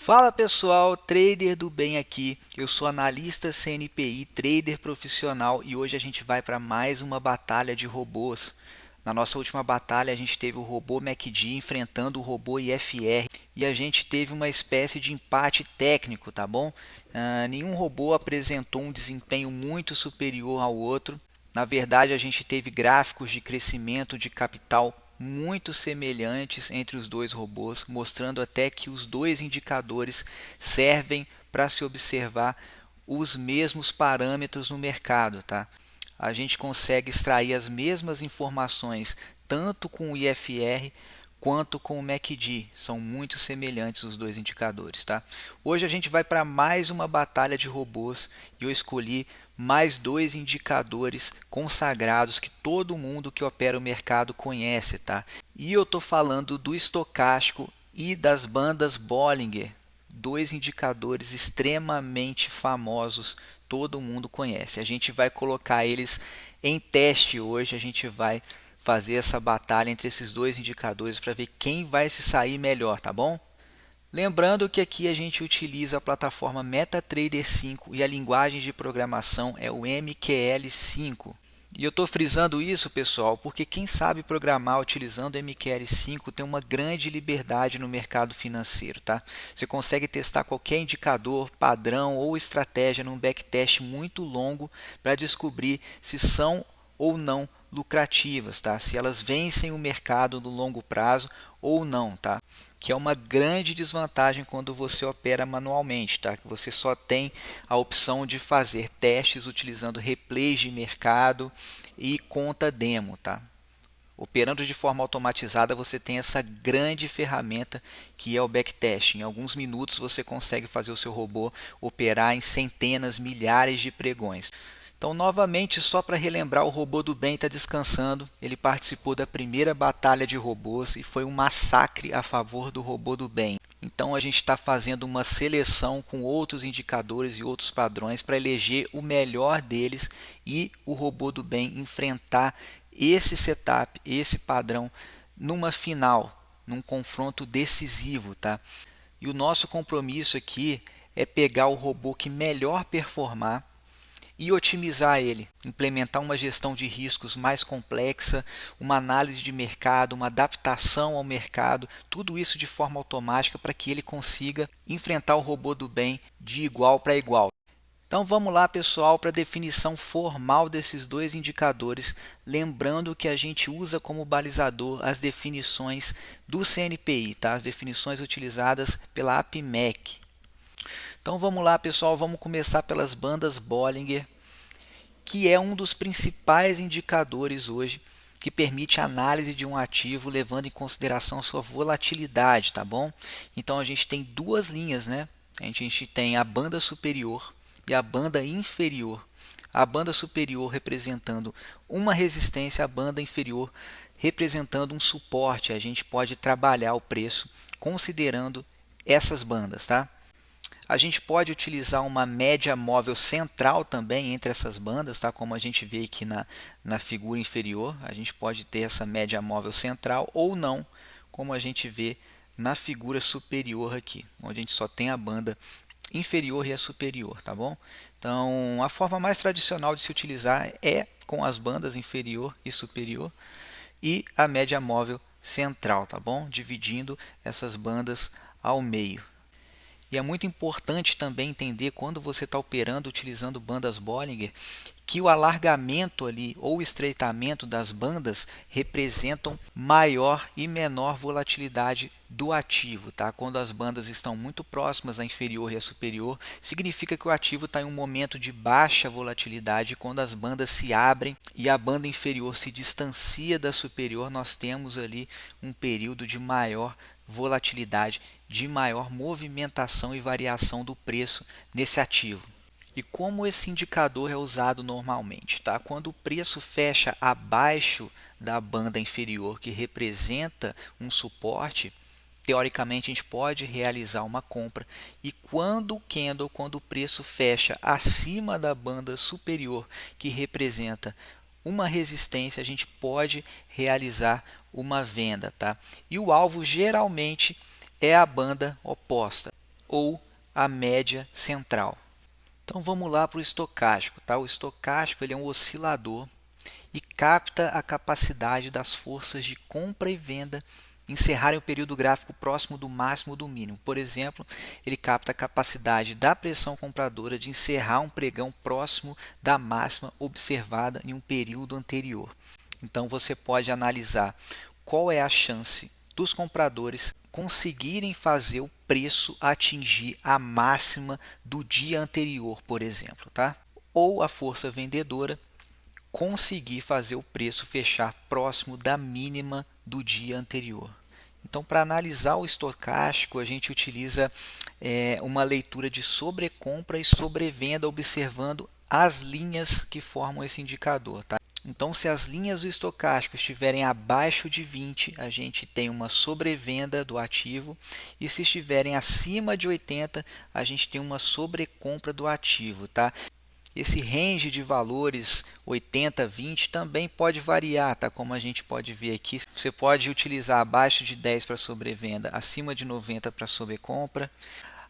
Fala pessoal, trader do bem aqui. Eu sou analista CNPI, trader profissional e hoje a gente vai para mais uma batalha de robôs. Na nossa última batalha a gente teve o robô MACD enfrentando o robô IFR e a gente teve uma espécie de empate técnico, tá bom? Nenhum robô apresentou um desempenho muito superior ao outro. Na verdade, a gente teve gráficos de crescimento de capital muito semelhantes entre os dois robôs, mostrando até que os dois indicadores servem para se observar os mesmos parâmetros no mercado, tá? A gente consegue extrair as mesmas informações tanto com o IFR quanto com o MACD. São muito semelhantes os dois indicadores, tá? Hoje a gente vai para mais uma batalha de robôs e eu escolhi mais dois indicadores consagrados que todo mundo que opera o mercado conhece, tá? E eu estou falando do estocástico e das bandas Bollinger, dois indicadores extremamente famosos, todo mundo conhece. A gente vai colocar eles em teste hoje, a gente vai fazer essa batalha entre esses dois indicadores para ver quem vai se sair melhor, tá bom? Lembrando que aqui a gente utiliza a plataforma MetaTrader 5 e a linguagem de programação é o MQL5. E eu estou frisando isso, pessoal, porque quem sabe programar utilizando MQL5 tem uma grande liberdade no mercado financeiro, tá? Você consegue testar qualquer indicador, padrão ou estratégia num backtest muito longo para descobrir se são ou não lucrativas, tá? Se elas vencem o mercado no longo prazo ou não, tá? Que é uma grande desvantagem quando você opera manualmente, tá? Que você só tem a opção de fazer testes utilizando replays de mercado e conta demo, tá? Operando de forma automatizada, você tem essa grande ferramenta que é o backtest. Em alguns minutos você consegue fazer o seu robô operar em centenas, milhares de pregões. Então, novamente, só para relembrar, o robô do bem está descansando. Ele participou da primeira batalha de robôs e foi um massacre a favor do robô do bem. Então, a gente está fazendo uma seleção com outros indicadores e outros padrões para eleger o melhor deles e o robô do bem enfrentar esse setup, esse padrão, numa final, num confronto decisivo, tá? E o nosso compromisso aqui é pegar o robô que melhor performar e otimizar ele, implementar uma gestão de riscos mais complexa, uma análise de mercado, uma adaptação ao mercado, tudo isso de forma automática para que ele consiga enfrentar o robô do bem de igual para igual. Então vamos lá, pessoal, para a definição formal desses dois indicadores, lembrando que a gente usa como balizador as definições do CNPI, tá? As definições utilizadas pela APMEC. Então vamos lá, pessoal, vamos começar pelas bandas Bollinger, que é um dos principais indicadores hoje que permite a análise de um ativo levando em consideração a sua volatilidade, tá bom? Então a gente tem duas linhas, né? A gente tem a banda superior e a banda inferior. A banda superior representando uma resistência, a banda inferior representando um suporte. A gente pode trabalhar o preço considerando essas bandas, tá? A gente pode utilizar uma média móvel central também entre essas bandas, tá? Como a gente vê aqui na figura inferior. A gente pode ter essa média móvel central ou não, como a gente vê na figura superior aqui, onde a gente só tem a banda inferior e a superior, tá bom? Então, a forma mais tradicional de se utilizar é com as bandas inferior e superior e a média móvel central, tá bom? Dividindo essas bandas ao meio. E é muito importante também entender quando você está operando utilizando bandas Bollinger que o alargamento ali ou estreitamento das bandas representam maior e menor volatilidade do ativo, tá? Quando as bandas estão muito próximas à inferior e à superior, significa que o ativo está em um momento de baixa volatilidade. Quando as bandas se abrem e a banda inferior se distancia da superior, nós temos ali um período de maior volatilidade, de maior movimentação e variação do preço nesse ativo. E como esse indicador é usado normalmente, tá? Quando o preço fecha abaixo da banda inferior, que representa um suporte, teoricamente a gente pode realizar uma compra. E quando quando o preço fecha acima da banda superior, que representa uma resistência, a gente pode realizar uma venda, tá? E o alvo geralmente é a banda oposta. ou a média central. Então vamos lá para o estocástico, tá? O estocástico ele é um oscilador e capta a capacidade das forças de compra e venda encerrarem o período gráfico próximo do máximo ou do mínimo. Por exemplo, ele capta a capacidade da pressão compradora de encerrar um pregão próximo da máxima observada em um período anterior. Então você pode analisar qual é a chance dos compradores conseguirem fazer o preço atingir a máxima do dia anterior, por exemplo, tá? Ou a força vendedora conseguir fazer o preço fechar próximo da mínima do dia anterior. Então, para analisar o estocástico, a gente utiliza uma leitura de sobrecompra e sobrevenda, observando as linhas que formam esse indicador. Tá? Então, se as linhas do estocástico estiverem abaixo de 20, a gente tem uma sobrevenda do ativo, e se estiverem acima de 80, a gente tem uma sobrecompra do ativo. Tá? Esse range de valores 80, 20 também pode variar, tá? Como a gente pode ver aqui. Você pode utilizar abaixo de 10 para sobrevenda, acima de 90 para sobrecompra,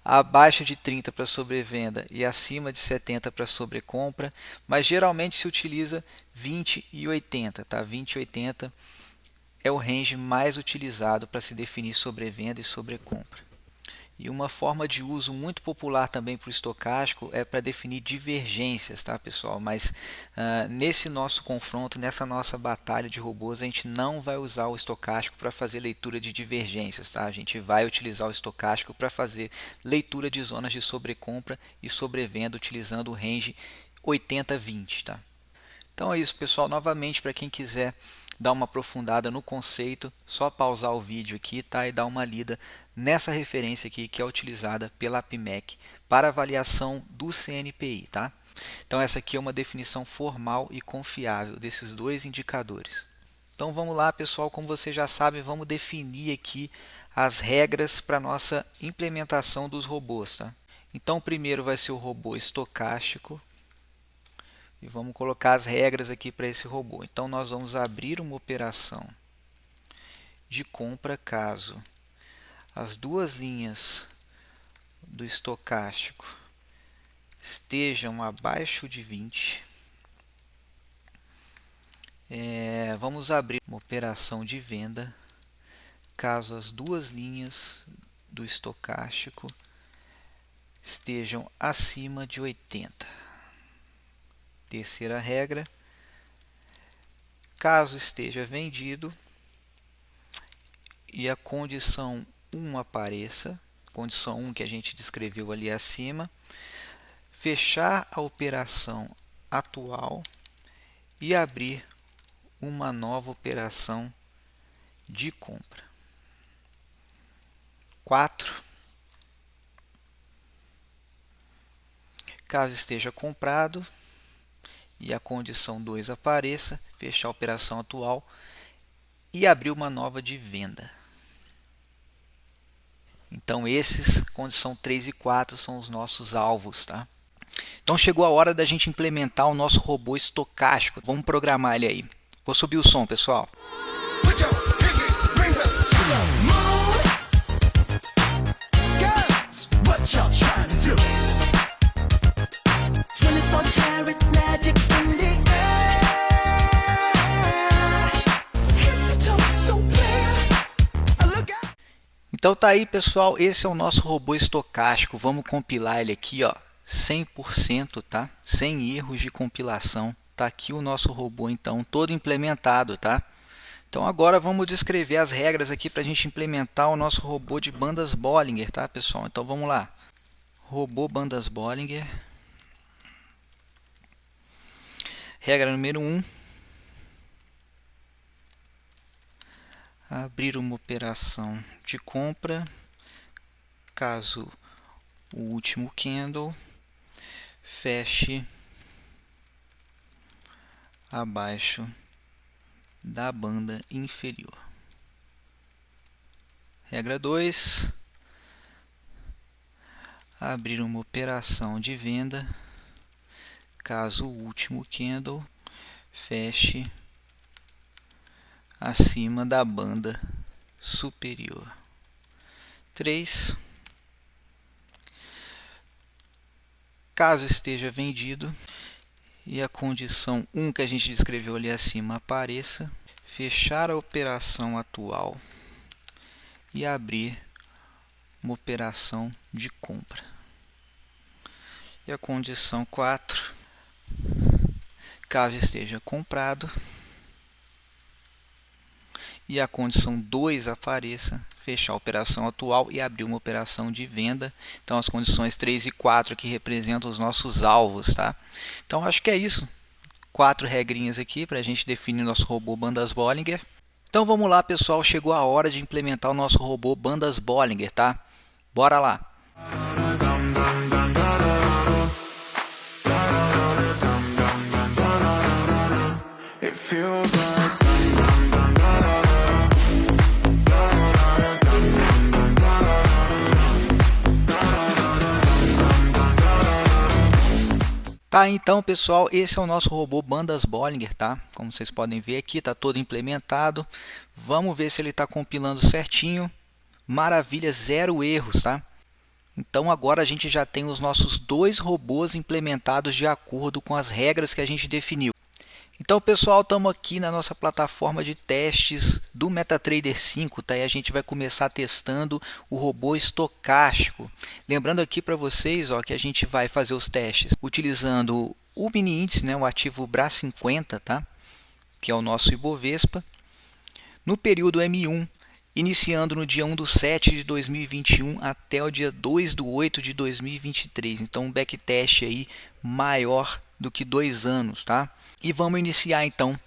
abaixo de 30 para sobrevenda e acima de 70 para sobrecompra, mas geralmente se utiliza 20 e 80, tá? 20 e 80 é o range mais utilizado para se definir sobrevenda e sobrecompra. E uma forma de uso muito popular também para o estocástico é para definir divergências, tá, pessoal? Mas nesse nosso confronto, nessa nossa batalha de robôs, a gente não vai usar o estocástico para fazer leitura de divergências, tá? A gente vai utilizar o estocástico para fazer leitura de zonas de sobrecompra e sobrevenda utilizando o range 80-20, tá? Então é isso, pessoal. Novamente, para quem quiser dar uma aprofundada no conceito, só pausar o vídeo aqui, tá? E dar uma lida nessa referência aqui que é utilizada pela APMEC para avaliação do CNPI, tá? Então essa aqui é uma definição formal e confiável desses dois indicadores. Então vamos lá, pessoal, como você já sabe, vamos definir aqui as regras para nossa implementação dos robôs, tá? Então o primeiro vai ser o robô estocástico. E vamos colocar as regras aqui para esse robô. Então, nós vamos abrir uma operação de compra caso as duas linhas do estocástico estejam abaixo de 20. Vamos abrir uma operação de venda caso as duas linhas do estocástico estejam acima de 80. Terceira regra, caso esteja vendido e a condição 1 apareça, condição 1 que a gente descreveu ali acima, fechar a operação atual e abrir uma nova operação de compra. 4. Caso esteja comprado e a condição 2 apareça, fechar a operação atual e abrir uma nova de venda. Então esses, condição 3 e 4, são os nossos alvos, tá? Então chegou a hora da gente implementar o nosso robô estocástico. Vamos programar ele aí. Vou subir o som, pessoal. Então tá aí, pessoal, esse é o nosso robô estocástico. Vamos compilar ele aqui, ó, 100%, tá? Sem erros de compilação. Tá aqui o nosso robô, então, todo implementado, tá? Então agora vamos descrever as regras aqui para a gente implementar o nosso robô de bandas Bollinger, tá, pessoal? Então vamos lá. Robô bandas Bollinger. Regra número 1. Abrir uma operação de compra caso o último candle feche abaixo da banda inferior. Regra 2. Abrir uma operação de venda caso o último candle feche acima da banda superior. 3. caso esteja vendido e a condição 1 que a gente descreveu ali acima apareça, fechar a operação atual e abrir uma operação de compra. E a condição 4, caso esteja comprado e a condição 2 apareça, fechar a operação atual e abrir uma operação de venda. Então as condições 3 e 4 aqui representam os nossos alvos, tá? Então acho que é isso. 4 regrinhas aqui para a gente definir nosso robô Bandas Bollinger. Então vamos lá, pessoal, chegou a hora de implementar o nosso robô Bandas Bollinger, tá? Bora lá! Tá, então pessoal, esse é o nosso robô Bandas Bollinger, tá? Como vocês podem ver aqui, tá todo implementado. Vamos ver se ele está compilando certinho. Maravilha, 0 erros, tá? Então agora a gente já tem os nossos 2 robôs implementados de acordo com as regras que a gente definiu. Então pessoal, estamos aqui na nossa plataforma de testes do MetaTrader 5, tá? E a gente vai começar testando o robô estocástico. Lembrando aqui para vocês, ó, que a gente vai fazer os testes utilizando o mini índice, né, o ativo BRA50, tá? Que é o nosso Ibovespa, no período M1, iniciando no dia 1/7 de 2021 até o dia 2/8 de 2023. Então um backtest aí maior do que 2 anos, tá? E vamos iniciar então.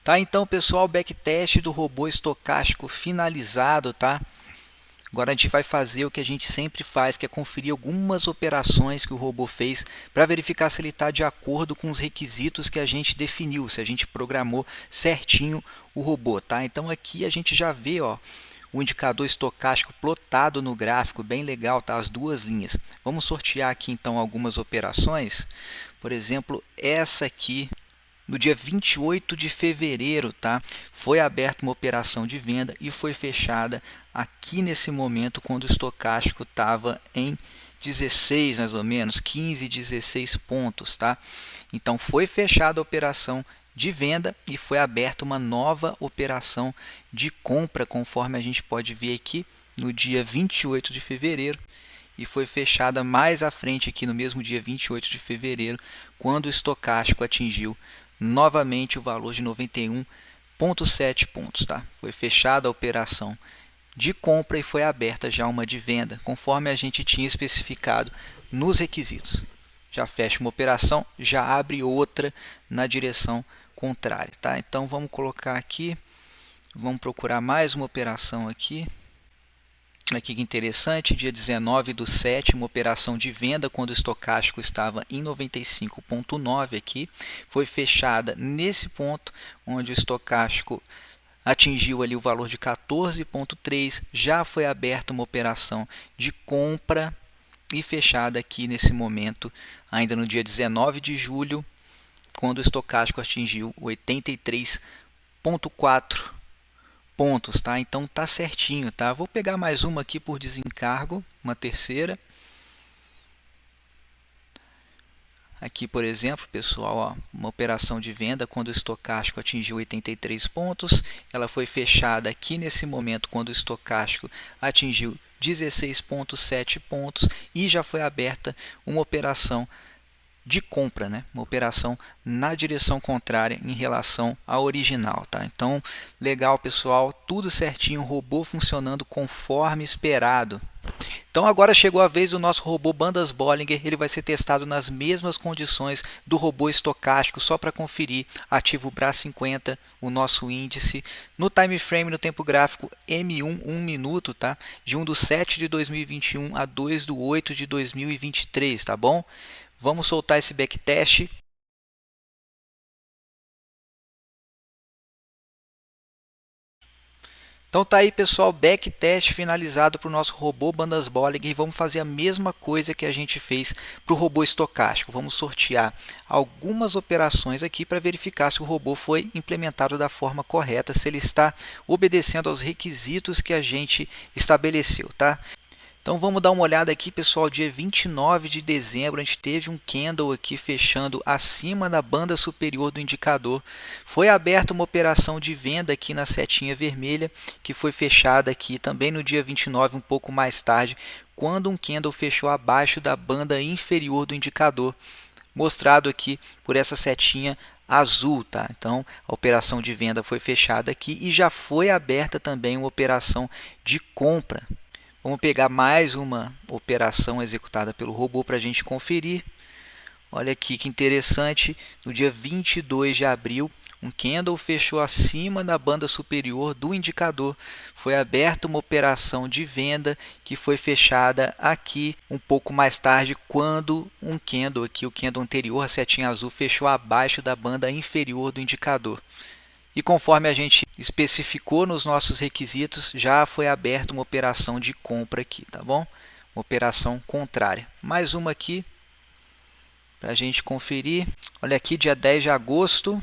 Tá, então pessoal, backtest do robô estocástico finalizado, tá? Agora a gente vai fazer o que a gente sempre faz, que é conferir algumas operações que o robô fez para verificar se ele está de acordo com os requisitos que a gente definiu, se a gente programou certinho o robô, tá? Então aqui a gente já vê, ó, o indicador estocástico plotado no gráfico, bem legal, tá? As 2 linhas. Vamos sortear aqui então algumas operações. Por exemplo, essa aqui, no dia 28 de fevereiro, tá? Foi aberta uma operação de venda e foi fechada aqui nesse momento, quando o estocástico estava em 16, mais ou menos, 15, 16 pontos, tá? Então foi fechada a operação de venda e foi aberta uma nova operação de compra, conforme a gente pode ver aqui no dia 28 de fevereiro. E foi fechada mais à frente aqui no mesmo dia 28 de fevereiro, quando o estocástico atingiu novamente o valor de 91,7 pontos. Tá? Foi fechada a operação de compra e foi aberta já uma de venda, conforme a gente tinha especificado nos requisitos. Já fecha uma operação, já abre outra na direção contrária. Tá? Então vamos colocar aqui, vamos procurar mais uma operação aqui. Aqui que interessante, dia 19/7, uma operação de venda quando o estocástico estava em 95,9 aqui. Foi fechada nesse ponto, onde o estocástico atingiu ali o valor de 14,3. Já foi aberta uma operação de compra e fechada aqui nesse momento, ainda no dia 19 de julho, quando o estocástico atingiu 83,4 pontos, tá? Então tá certinho, tá? Vou pegar mais uma aqui por desencargo, uma terceira. Aqui, por exemplo, pessoal, ó, uma operação de venda quando o estocástico atingiu 83 pontos. Ela foi fechada aqui nesse momento quando o estocástico atingiu 16,7 pontos e já foi aberta uma operação de compra, né? Uma operação na direção contrária em relação à original, tá? Então, legal, pessoal, tudo certinho, robô funcionando conforme esperado. Então agora chegou a vez do nosso robô Bandas Bollinger. Ele vai ser testado nas mesmas condições do robô estocástico, só para conferir ativo BRA50, o nosso índice, no time frame, no tempo gráfico M1, 1 minuto, tá? De 1/7 de 2021 a 2/8 de 2023, tá bom? Vamos soltar esse backtest. Então tá aí, pessoal, backtest finalizado para o nosso robô bandas Bollinger, e vamos fazer a mesma coisa que a gente fez para o robô estocástico. Vamos sortear algumas operações aqui para verificar se o robô foi implementado da forma correta, se ele está obedecendo aos requisitos que a gente estabeleceu, tá? Então vamos dar uma olhada aqui, pessoal. Dia 29 de dezembro a gente teve um candle aqui fechando acima da banda superior do indicador. Foi aberta uma operação de venda aqui na setinha vermelha, que foi fechada aqui também no dia 29, um pouco mais tarde, quando um candle fechou abaixo da banda inferior do indicador, mostrado aqui por essa setinha azul, tá? Então a operação de venda foi fechada aqui e já foi aberta também uma operação de compra. Vamos pegar mais uma operação executada pelo robô para a gente conferir. Olha aqui que interessante, no dia 22 de abril, um candle fechou acima da banda superior do indicador. Foi aberta uma operação de venda que foi fechada aqui um pouco mais tarde, quando um candle aqui, o candle anterior, a setinha azul, fechou abaixo da banda inferior do indicador. E conforme a gente especificou nos nossos requisitos, já foi aberta uma operação de compra aqui, tá bom? Uma operação contrária. Mais uma aqui para a gente conferir. Olha aqui, dia 10 de agosto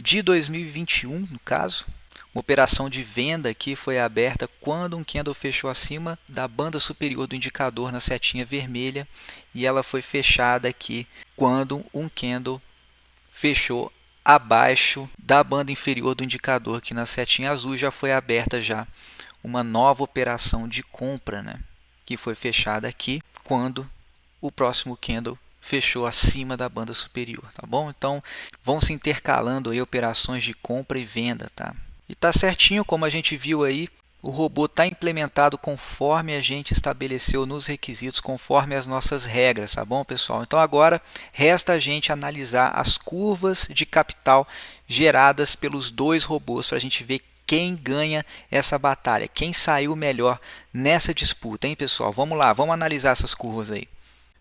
de 2021, no caso. Uma operação de venda aqui foi aberta quando um candle fechou acima da banda superior do indicador na setinha vermelha, e ela foi fechada aqui quando um candle fechou abaixo da banda inferior do indicador, aqui na setinha azul. Já foi aberta já uma nova operação de compra, né? Que foi fechada aqui quando o próximo candle fechou acima da banda superior, tá bom? Então vão se intercalando aí operações de compra e venda, tá? E tá certinho, como a gente viu aí, o robô está implementado conforme a gente estabeleceu nos requisitos, conforme as nossas regras, tá bom, pessoal? Então agora resta a gente analisar as curvas de capital geradas pelos dois robôs para a gente ver quem ganha essa batalha, quem saiu melhor nessa disputa, hein, pessoal? Vamos lá, vamos analisar essas curvas aí.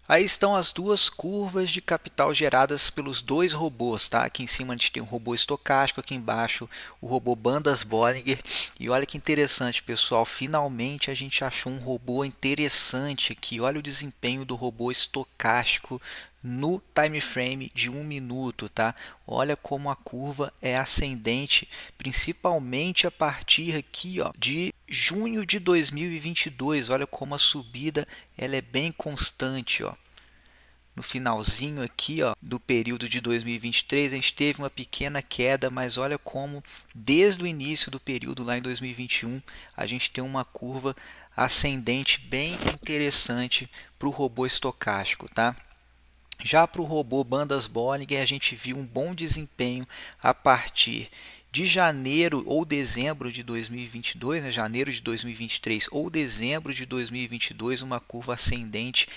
Aí estão as duas curvas de capital geradas pelos dois robôs, tá? Aqui em cima a gente tem um robô estocástico, aqui embaixo o robô bandas Bollinger. E olha que interessante, pessoal, finalmente a gente achou um robô interessante aqui. Olha o desempenho do robô estocástico no time frame de 1 minuto, tá? Olha como a curva é ascendente, principalmente a partir aqui, ó, de junho de 2022. Olha como a subida ela é bem constante, ó. No finalzinho aqui, ó, do período de 2023, a gente teve uma pequena queda, mas olha como desde o início do período lá em 2021 a gente tem uma curva ascendente bem interessante para o robô estocástico, tá? Já para o robô bandas Bollinger, a gente viu um bom desempenho a partir de janeiro ou dezembro de 2022, né? Janeiro de 2023 ou dezembro de 2022, uma curva ascendente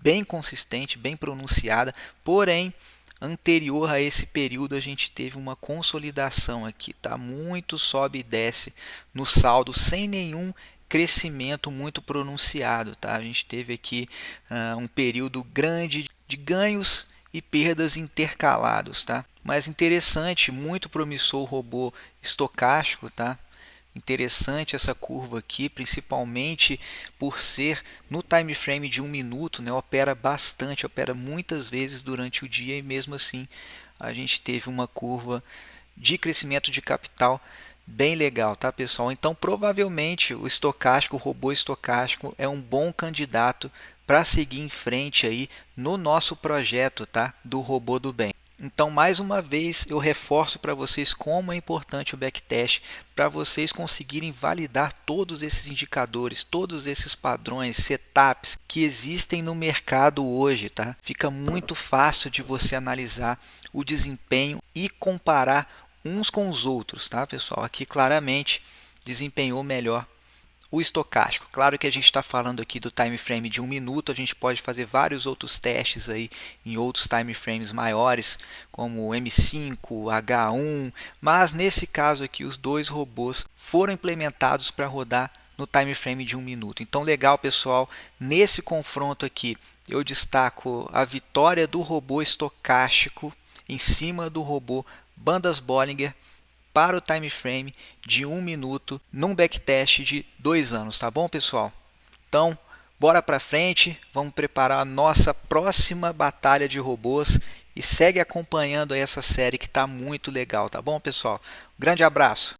bem consistente, bem pronunciada, porém anterior a esse período a gente teve uma consolidação aqui, tá? Muito sobe e desce no saldo sem nenhum crescimento muito pronunciado, tá? A gente teve aqui um período grande de ganhos e perdas intercalados, tá? Mas interessante, muito promissor o robô estocástico, tá? Interessante essa curva aqui, principalmente por ser no time frame de 1 minuto, né? Opera bastante, opera muitas vezes durante o dia, e mesmo assim a gente teve uma curva de crescimento de capital bem legal, tá, pessoal? Então provavelmente o estocástico, o robô estocástico, é um bom candidato para seguir em frente aí no nosso projeto, tá, do robô do bem. Então, mais uma vez, eu reforço para vocês como é importante o backtest para vocês conseguirem validar todos esses indicadores, todos esses padrões, setups que existem no mercado hoje, tá? Fica muito fácil de você analisar o desempenho e comparar uns com os outros, tá, pessoal? Aqui claramente desempenhou melhor o estocástico. Claro que a gente está falando aqui do time frame de 1 minuto, a gente pode fazer vários outros testes aí em outros time frames maiores, como o M5, H1, mas nesse caso aqui os dois robôs foram implementados para rodar no time frame de 1 minuto. Então legal, pessoal, nesse confronto aqui eu destaco a vitória do robô estocástico em cima do robô bandas Bollinger para o time frame de 1 minuto num backtest de 2 anos, tá bom, pessoal? Então, bora para frente, vamos preparar a nossa próxima batalha de robôs e segue acompanhando aí essa série que está muito legal, tá bom, pessoal? Grande abraço!